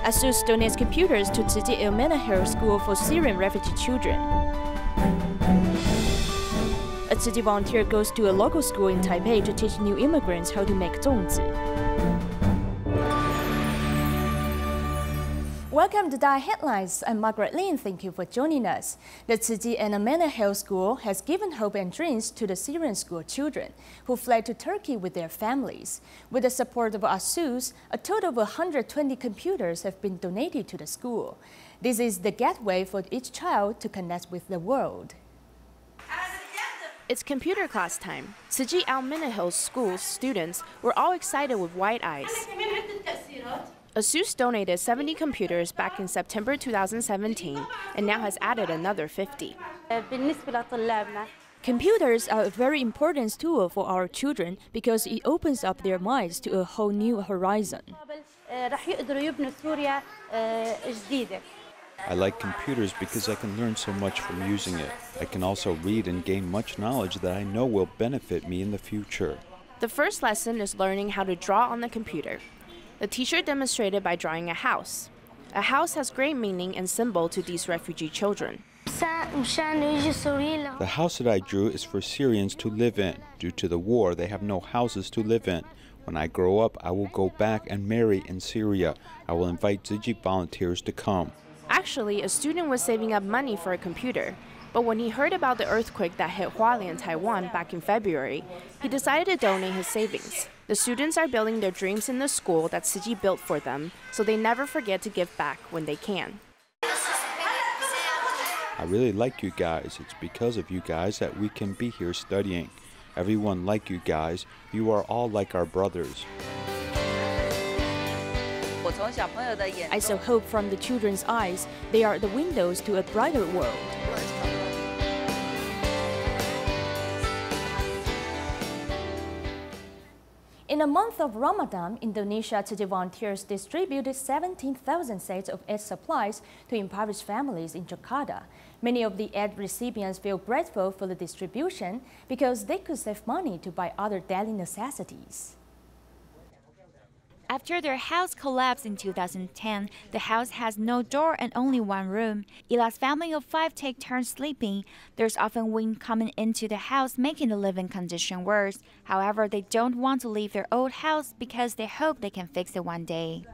ASUS donates computers to Tzu Chi Mannar Hai School for Syrian refugee children. A Tzu Chi volunteer goes to a local school in Taipei to teach new immigrants how to make zongzi. Welcome to DaAi Headlines. I'm Margaret Lin. Thank you for joining us. The Tzu Chi Mannar Hai School has given hope and dreams to the Syrian school children who fled to Turkey with their families. With the support of ASUS, a total of 120 computers have been donated to the school. This is the gateway for each child to connect with the world. It's computer class time. Tzu Chi Mannar Hai School students were all excited with wide eyes. ASUS donated 70 computers back in September 2017 and now has added another 50. Computers are a very important tool for our children because it opens up their minds to a whole new horizon. I like computers because I can learn so much from using it. I can also read and gain much knowledge that I know will benefit me in the future. The first lesson is learning how to draw on the computer. The teacher demonstrated by drawing a house. A house has great meaning and symbol to these refugee children. The house that I drew is for Syrians to live in. Due to the war, they have no houses to live in. When I grow up, I will go back and marry in Syria. I will invite Tzu Chi volunteers to come. Actually, a student was saving up money for a computer. But when he heard about the earthquake that hit Hualien, Taiwan back in February, he decided to donate his savings. The students are building their dreams in the school that Tzu Chi built for them, so they never forget to give back when they can. I really like you guys. It's because of you guys that we can be here studying. Everyone like you guys. You are all like our brothers. I saw hope from the children's eyes. They are the windows to a brighter world. In the month of Ramadan, Indonesia Tzu Chi volunteers distributed 17,000 sets of aid supplies to impoverished families in Jakarta. Many of the aid recipients feel grateful for the distribution because they could save money to buy other daily necessities. After their house collapsed in 2010, the house has no door and only one room. Ila's family of 5 take turns sleeping. There's often wind coming into the house, making the living condition worse. However, they don't want to leave their old house because they hope they can fix it one day.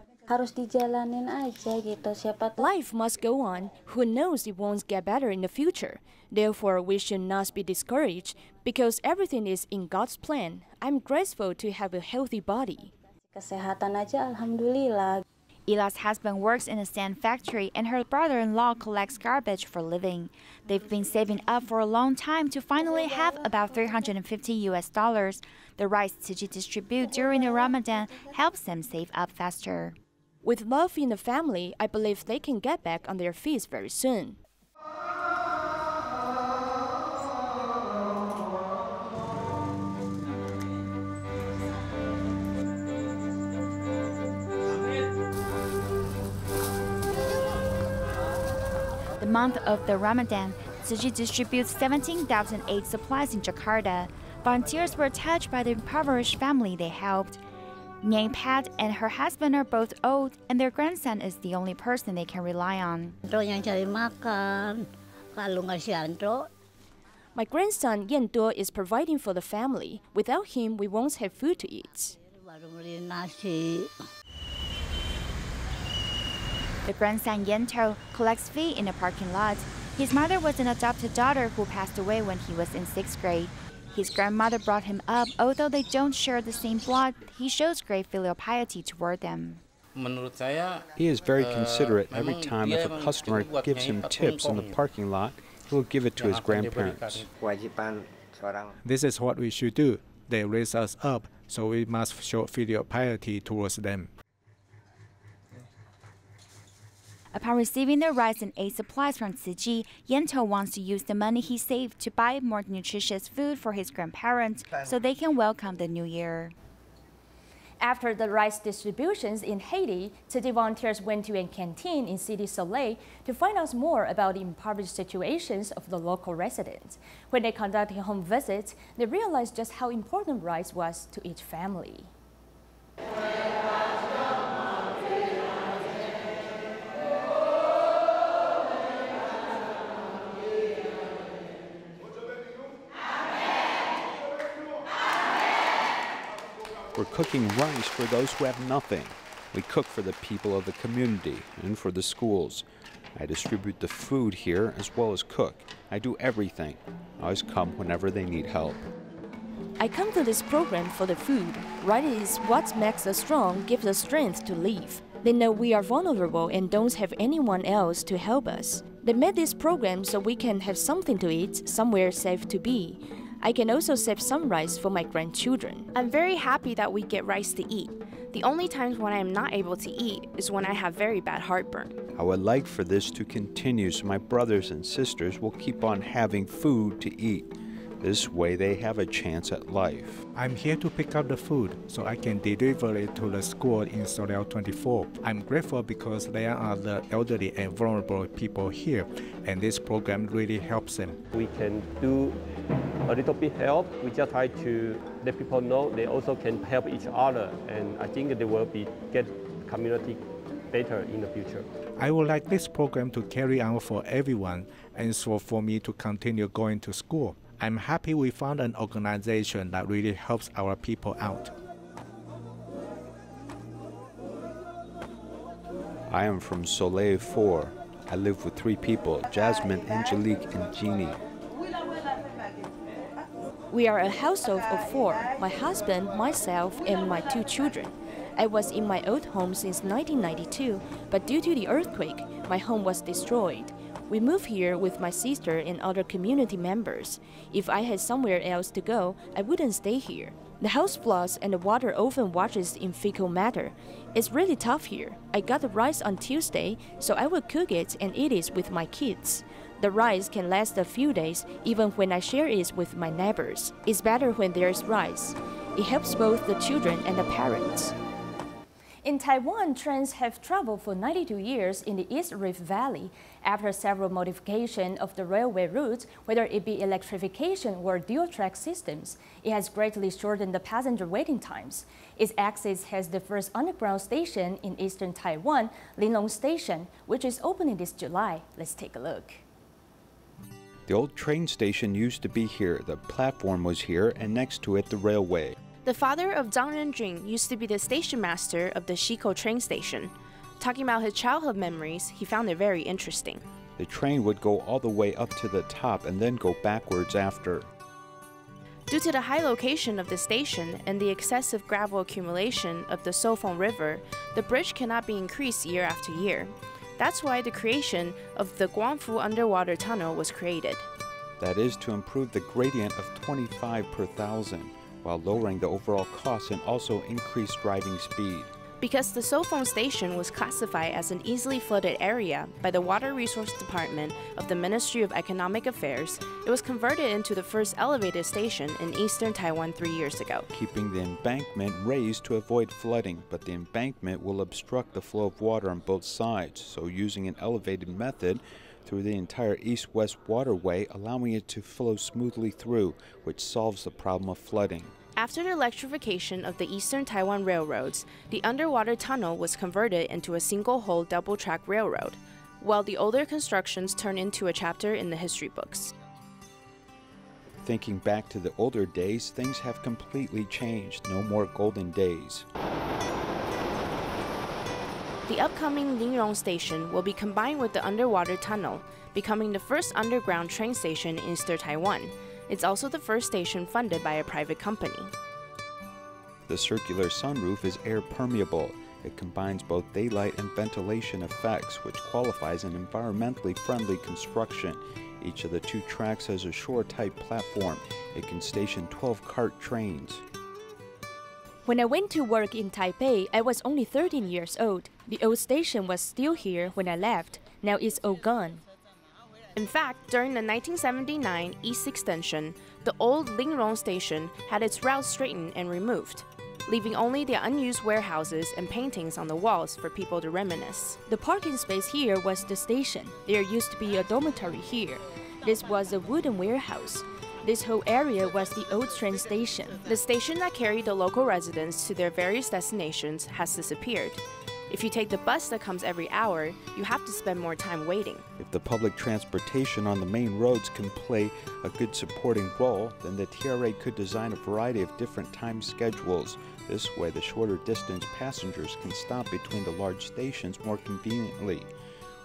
Life must go on. Who knows it won't get better in the future. Therefore, we should not be discouraged because everything is in God's plan. I'm grateful to have a healthy body. Ila's husband works in a sand factory and her brother-in-law collects garbage for a living. They've been saving up for a long time to finally have about $350. The rice Tzu Chi distribute during the Ramadan helps them save up faster. With love in the family, I believe they can get back on their feet very soon. The month of the Ramadan, Tzu Chi distributes 17,000 aid supplies in Jakarta. Volunteers were touched by the impoverished family they helped. Nyang Pat and her husband are both old, and their grandson is the only person they can rely on. My grandson Yen Do is providing for the family. Without him, we won't have food to eat. The grandson Yento collects fee in a parking lot. His mother was an adopted daughter who passed away when he was in 6th grade. His grandmother brought him up. Although they don't share the same blood, he shows great filial piety toward them. He is very considerate. Every time if a customer gives him tips in the parking lot, he will give it to his grandparents. This is what we should do. They raise us up, so we must show filial piety towards them. Upon receiving the rice and aid supplies from Tzu Chi, Yento wants to use the money he saved to buy more nutritious food for his grandparents so they can welcome the new year. After the rice distributions in Haiti, Tzu Chi volunteers went to a canteen in Cité Soleil to find out more about the impoverished situations of the local residents. When they conducted home visits, they realized just how important rice was to each family. We're cooking rice for those who have nothing. We cook for the people of the community and for the schools. I distribute the food here as well as cook. I do everything. I always come whenever they need help. I come to this program for the food. Right is what makes us strong, gives us strength to live. They know we are vulnerable and don't have anyone else to help us. They made this program so we can have something to eat, somewhere safe to be. I can also save some rice for my grandchildren. I'm very happy that we get rice to eat. The only times when I am not able to eat is when I have very bad heartburn. I would like for this to continue so my brothers and sisters will keep on having food to eat. This way they have a chance at life. I'm here to pick up the food so I can deliver it to the school in Soleil 24. I'm grateful because there are the elderly and vulnerable people here, and this program really helps them. We can do a little bit help. We just try to let people know they also can help each other, and I think they will get community better in the future. I would like this program to carry on for everyone, and so for me to continue going to school. I'm happy we found an organization that really helps our people out. I am from Soleil 4. I live with 3 people, Jasmine, Angelique, and Jeannie. We are a household of 4, my husband, myself, and my 2 children. I was in my old home since 1992, but due to the earthquake, my home was destroyed. We moved here with my sister and other community members. If I had somewhere else to go, I wouldn't stay here. The house floods and the water often washes in fecal matter. It's really tough here. I got the rice on Tuesday, so I will cook it and eat it with my kids. The rice can last a few days even when I share it with my neighbors. It's better when there's rice. It helps both the children and the parents. In Taiwan, trains have traveled for 92 years in the East Rift Valley. After several modifications of the railway routes, whether it be electrification or dual-track systems, it has greatly shortened the passenger waiting times. Its axis has the first underground station in eastern Taiwan, Linlong Station, which is opening this July. Let's take a look. The old train station used to be here. The platform was here, and next to it, the railway. The father of Zhang Renjun used to be the station master of the Shiko train station. Talking about his childhood memories, he found it very interesting. The train would go all the way up to the top and then go backwards after. Due to the high location of the station and the excessive gravel accumulation of the Sofeng River, the bridge cannot be increased year after year. That's why the creation of the Guangfu underwater tunnel was created. That is to improve the gradient of 25 per thousand, while lowering the overall cost and also increase driving speed. Because the Sofeng station was classified as an easily flooded area by the Water Resource Department of the Ministry of Economic Affairs, it was converted into the first elevated station in eastern Taiwan 3 years ago. Keeping the embankment raised to avoid flooding, but the embankment will obstruct the flow of water on both sides, so using an elevated method through the entire east-west waterway, allowing it to flow smoothly through, which solves the problem of flooding. After the electrification of the Eastern Taiwan railroads, the underwater tunnel was converted into a single-hull double-track railroad, while the older constructions turned into a chapter in the history books. Thinking back to the older days, things have completely changed. No more golden days. The upcoming Linlong station will be combined with the underwater tunnel, becoming the first underground train station in Eastern Taiwan. It's also the first station funded by a private company. The circular sunroof is air permeable. It combines both daylight and ventilation effects, which qualifies an environmentally friendly construction. Each of the 2 tracks has a shore-type platform. It can station 12 cart trains. When I went to work in Taipei, I was only 13 years old. The old station was still here when I left. Now it's all gone. In fact, during the 1979 East Extension, the old Linlong station had its route straightened and removed, leaving only the unused warehouses and paintings on the walls for people to reminisce. The parking space here was the station. There used to be a dormitory here. This was a wooden warehouse. This whole area was the old train station. The station that carried the local residents to their various destinations has disappeared. If you take the bus that comes every hour, you have to spend more time waiting. If the public transportation on the main roads can play a good supporting role, then the TRA could design a variety of different time schedules. This way, the shorter distance passengers can stop between the large stations more conveniently,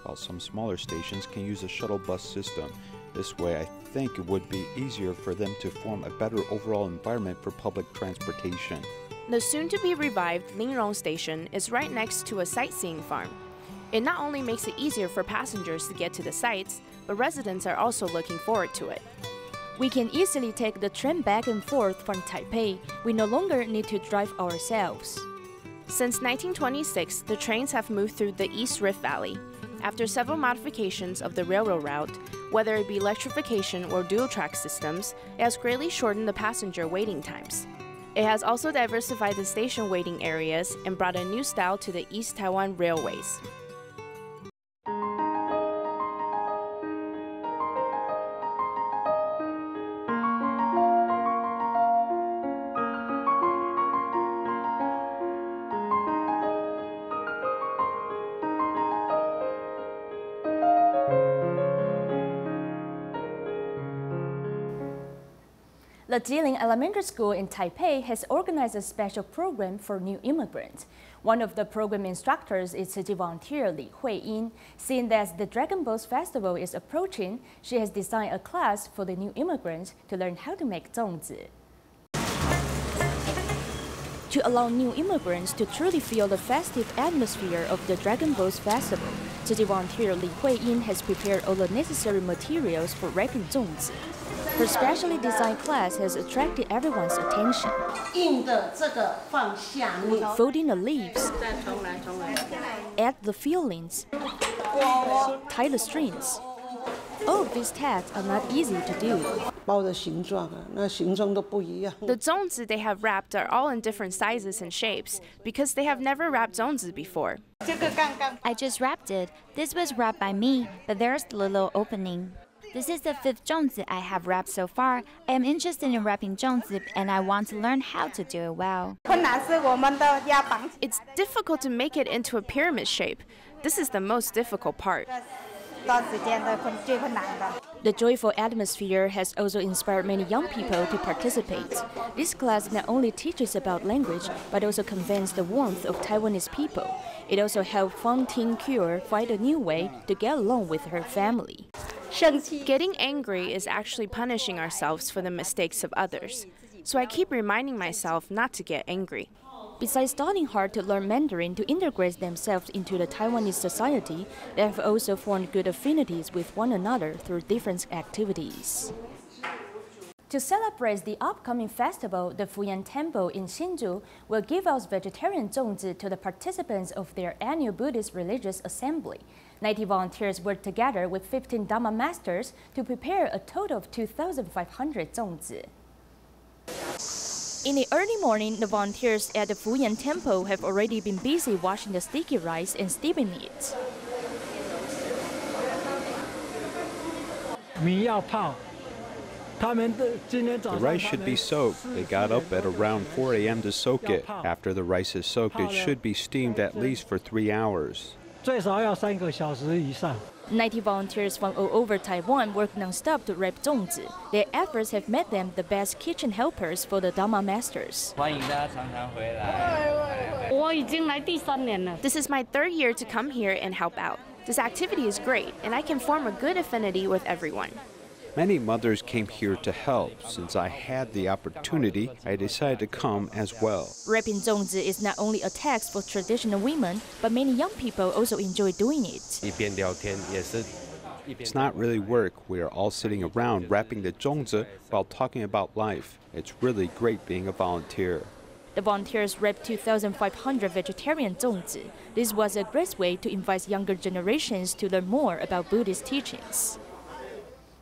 while some smaller stations can use a shuttle bus system. This way, I think it would be easier for them to form a better overall environment for public transportation. The soon-to-be-revived Lingrong Station is right next to a sightseeing farm. It not only makes it easier for passengers to get to the sites, but residents are also looking forward to it. We can easily take the train back and forth from Taipei. We no longer need to drive ourselves. Since 1926, the trains have moved through the East Rift Valley. After several modifications of the railroad route, whether it be electrification or dual-track systems, it has greatly shortened the passenger waiting times. It has also diversified the station waiting areas and brought a new style to the East Taiwan Railways. The Jilin Elementary School in Taipei has organized a special program for new immigrants. One of the program instructors is Tzu Chi volunteer Li Huiyin. Seeing that the Dragon Boat Festival is approaching, she has designed a class for the new immigrants to learn how to make zongzi. To allow new immigrants to truly feel the festive atmosphere of the Dragon Boat Festival, Tzu Chi volunteer Li Huiyin has prepared all the necessary materials for wrapping zongzi. Her specially designed class has attracted everyone's attention. Folding the leaves, add the fillings, tie the strings. All of these tasks are not easy to do. The zongzi they have wrapped are all in different sizes and shapes because they have never wrapped zongzi before. I just wrapped it. This was wrapped by me, but there's a little opening. This is the 5th zongzi I have wrapped so far. I am interested in wrapping zongzi and I want to learn how to do it well. It's difficult to make it into a pyramid shape. This is the most difficult part. The joyful atmosphere has also inspired many young people to participate. This class not only teaches about language, but also conveys the warmth of Taiwanese people. It also helped Fang Ting Cure find a new way to get along with her family. Getting angry is actually punishing ourselves for the mistakes of others. So I keep reminding myself not to get angry. Besides studying hard to learn Mandarin to integrate themselves into the Taiwanese society, they have also formed good affinities with one another through different activities. To celebrate the upcoming festival, the Fuyan Temple in Hsinchu will give out vegetarian zongzi to the participants of their annual Buddhist religious assembly. 90 volunteers worked together with 15 Dhamma masters to prepare a total of 2,500 zongzi. In the early morning, the volunteers at the Fuyan Temple have already been busy washing the sticky rice and steaming it. The rice should be soaked. They got up at around 4 a.m. to soak it. After the rice is soaked, it should be steamed at least for 3 hours. 90 volunteers from all over Taiwan work non-stop to wrap zongzi. Their efforts have made them the best kitchen helpers for the Dhamma masters. This is my 3rd year to come here and help out. This activity is great, and I can form a good affinity with everyone. Many mothers came here to help. Since I had the opportunity, I decided to come as well. Wrapping zongzi is not only a task for traditional women, but many young people also enjoy doing it. It's not really work. We are all sitting around wrapping the zongzi while talking about life. It's really great being a volunteer. The volunteers wrapped 2,500 vegetarian zongzi. This was a great way to invite younger generations to learn more about Buddhist teachings.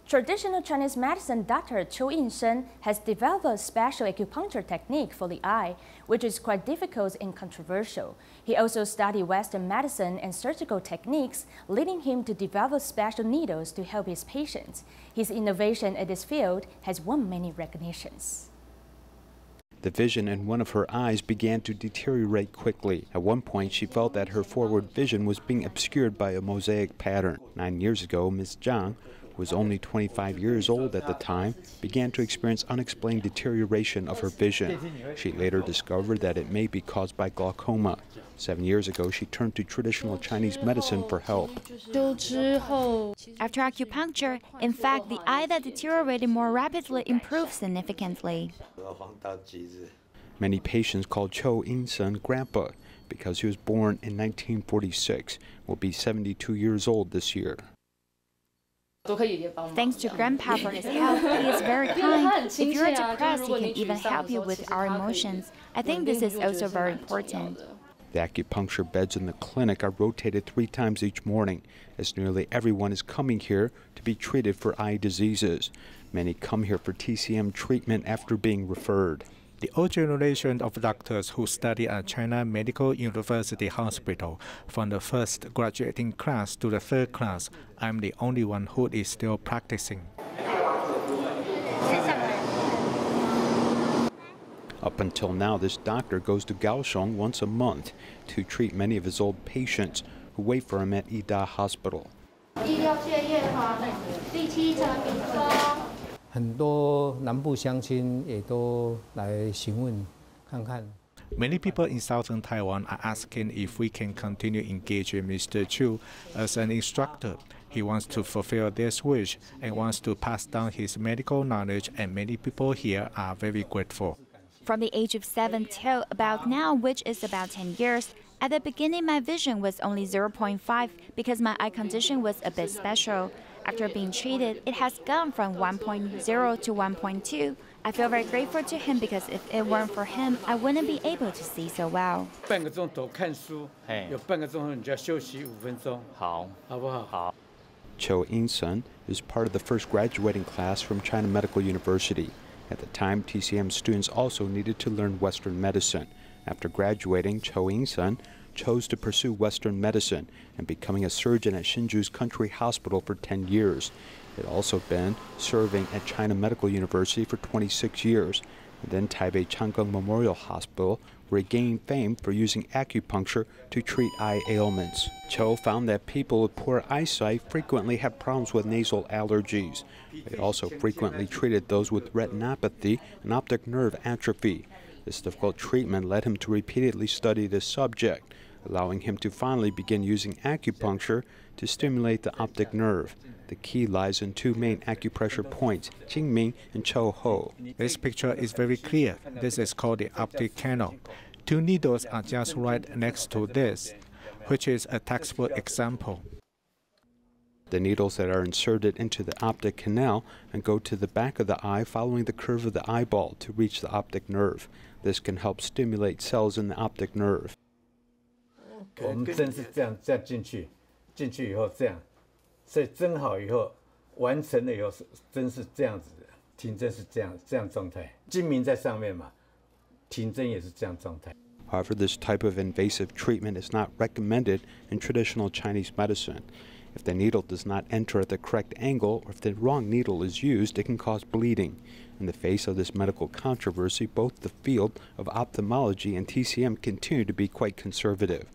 Traditional Chinese medicine doctor Qiu Yinsheng has developed a special acupuncture technique for the eye, which is quite difficult and controversial. He also studied Western medicine and surgical techniques, leading him to develop special needles to help his patients. His innovation in this field has won many recognitions. The vision in one of her eyes began to deteriorate quickly. At one point, she felt that her forward vision was being obscured by a mosaic pattern. 9 years ago, Ms. Zhang who was only 25 years old at the time, began to experience unexplained deterioration of her vision. She later discovered that it may be caused by glaucoma. 7 years ago, she turned to traditional Chinese medicine for help. After acupuncture, in fact, the eye that deteriorated more rapidly improved significantly. Many patients call Cho In-sun Grandpa because he was born in 1946, will be 72 years old this year. Thanks to Grandpa for his help. He is very kind. If you're depressed, he can even help you with our emotions. I think this is also very important. The acupuncture beds in the clinic are rotated 3 times each morning, as nearly everyone is coming here to be treated for eye diseases. Many come here for TCM treatment after being referred. The old generation of doctors who study at China Medical University Hospital, from the first graduating class to the 3rd class, I'm the only one who is still practicing. Up until now, this doctor goes to Kaohsiung once a month to treat many of his old patients who wait for him at Ida Hospital. Many people in southern Taiwan are asking if we can continue engaging Mr. Chu as an instructor. He wants to fulfill this wish and wants to pass down his medical knowledge, and many people here are very grateful. From the age of 7 till about now, which is about 10 years, at the beginning my vision was only 0.5 because my eye condition was a bit special. After being treated, it has gone from 1.0 to 1.2. I feel very grateful to him because if it weren't for him, I wouldn't be able to see so well. Cho In-sun is part of the first graduating class from China Medical University. At the time, TCM students also needed to learn Western medicine. After graduating, Cho In-sun chose to pursue Western medicine and becoming a surgeon at Hsinchu's Country Hospital for 10 years. He had also been serving at China Medical University for 26 years, and then Taipei Changgung Memorial Hospital, where he gained fame for using acupuncture to treat eye ailments. Cho found that people with poor eyesight frequently had problems with nasal allergies. They also frequently treated those with retinopathy and optic nerve atrophy. This difficult treatment led him to repeatedly study this subject, allowing him to finally begin using acupuncture to stimulate the optic nerve. The key lies in 2 main acupressure points, Jingming and Cho Ho. This picture is very clear. This is called the optic canal. 2 needles are just right next to this, which is a textbook example. The needles that are inserted into the optic canal and go to the back of the eye following the curve of the eyeball to reach the optic nerve. This can help stimulate cells in the optic nerve. However, this type of invasive treatment is not recommended in traditional Chinese medicine. If the needle does not enter at the correct angle, or if the wrong needle is used, it can cause bleeding. In the face of this medical controversy, both the field of ophthalmology and TCM continue to be quite conservative.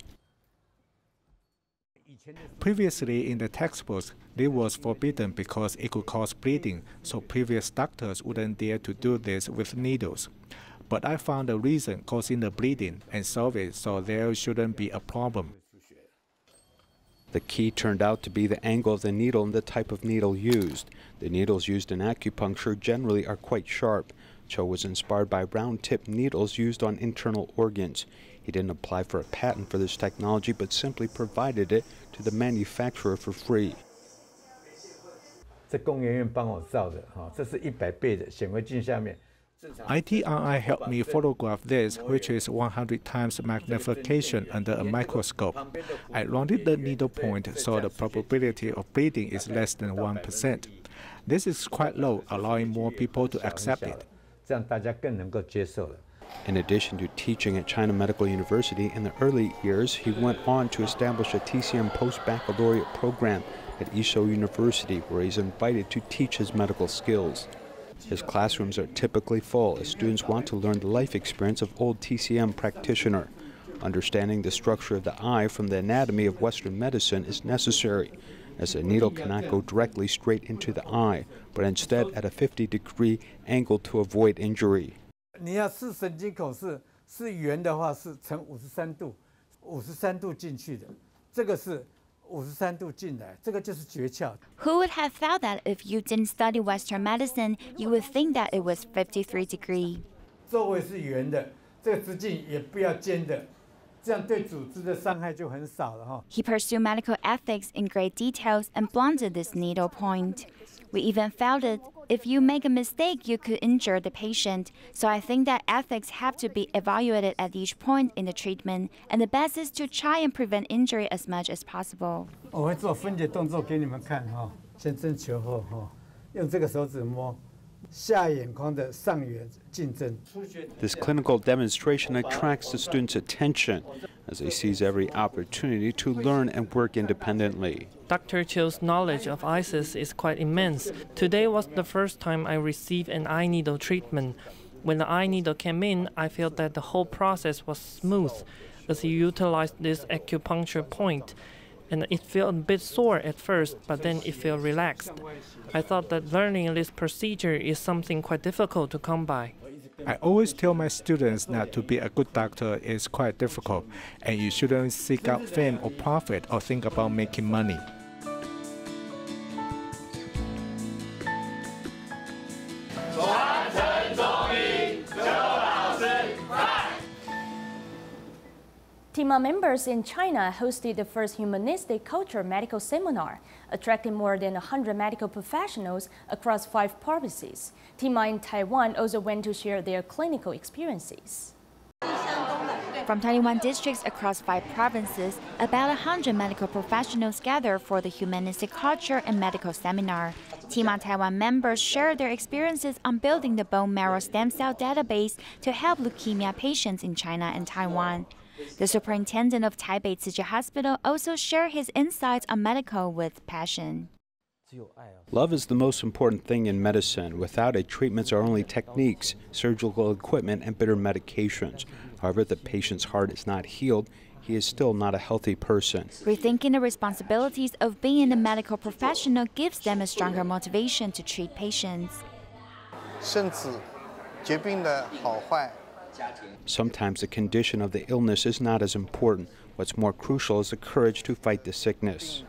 Previously in the textbooks, this was forbidden because it could cause bleeding, so previous doctors wouldn't dare to do this with needles. But I found the reason causing the bleeding and solved it, so there shouldn't be a problem. The key turned out to be the angle of the needle and the type of needle used. The needles used in acupuncture generally are quite sharp. Cho was inspired by round-tipped needles used on internal organs. He didn't apply for a patent for this technology, but simply provided it to the manufacturer for free. ITRI helped me photograph this, which is 100 times magnification under a microscope. I rounded the needle point so the probability of bleeding is less than 1%. This is quite low, allowing more people to accept it. In addition to teaching at China Medical University in the early years, he went on to establish a TCM post-baccalaureate program at Isho University, where he's invited to teach his medical skills. His classrooms are typically full as students want to learn the life experience of old TCM practitioner. Understanding the structure of the eye from the anatomy of Western medicine is necessary. as the needle cannot go directly straight into the eye, but instead at a 50-degree angle to avoid injury. 你要是神经孔是圆的话，是呈53度，53度进去的，这个是53度进来，这个就是诀窍。 Who would have thought that if you didn't study Western medicine, you would think that it was 53 degree? 周围是圆的，这个直径也不要尖的，这样对组织的伤害就很少了哈。 He pursued medical ethics in great details and blunted this needle point. We even felt that if you make a mistake, you could injure the patient. So I think that ethics have to be evaluated at each point in the treatment, and the best is to try and prevent injury as much as possible. 我会做分解动作给你们看哈，先针求后哈，用这个手指摸下眼眶的上缘进针。 This clinical demonstration attracts the students' attention as they seize every opportunity to learn and work independently. Dr. Chill's knowledge of ISIS is quite immense. Today was the first time I received an eye needle treatment. When the eye needle came in, I felt that the whole process was smooth as he utilized this acupuncture point. And it felt a bit sore at first, but then it felt relaxed. I thought that learning this procedure is something quite difficult to come by. I always tell my students that to be a good doctor is quite difficult, and you shouldn't seek out fame or profit or think about making money. TIMA members in China hosted the first humanistic culture medical seminar, attracting more than 100 medical professionals across 5 provinces. TIMA in Taiwan also went to share their clinical experiences. From 21 districts across 5 provinces, about 100 medical professionals gathered for the humanistic culture and medical seminar. TIMA Taiwan members shared their experiences on building the bone marrow stem cell database to help leukemia patients in China and Taiwan. The superintendent of Taipei Tzu Chi Hospital also shared his insights on medical with passion. Love is the most important thing in medicine. Without it, treatments are only techniques, surgical equipment, and bitter medications. However, if the patient's heart is not healed, he is still not a healthy person. Rethinking the responsibilities of being a medical professional gives them a stronger motivation to treat patients. Sometimes the condition of the illness is not as important. What's more crucial is the courage to fight the sickness.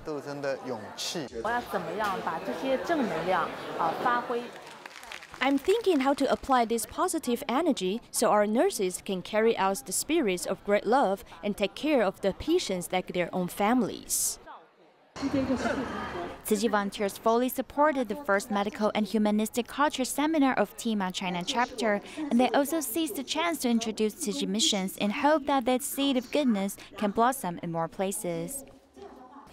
I'm thinking how to apply this positive energy so our nurses can carry out the spirits of great love and take care of the patients like their own families. Tzu Chi volunteers fully supported the first medical and humanistic culture seminar of TIMA China chapter, and they also seized the chance to introduce Tzu Chi missions in hope that that seed of goodness can blossom in more places.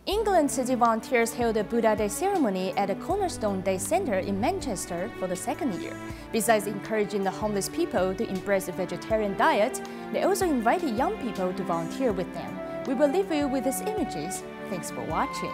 England Tzu Chi volunteers held a Buddha Day ceremony at the Cornerstone Day Center in Manchester for the 2nd year. Besides encouraging the homeless people to embrace a vegetarian diet, they also invited young people to volunteer with them. We will leave you with these images. Thanks for watching.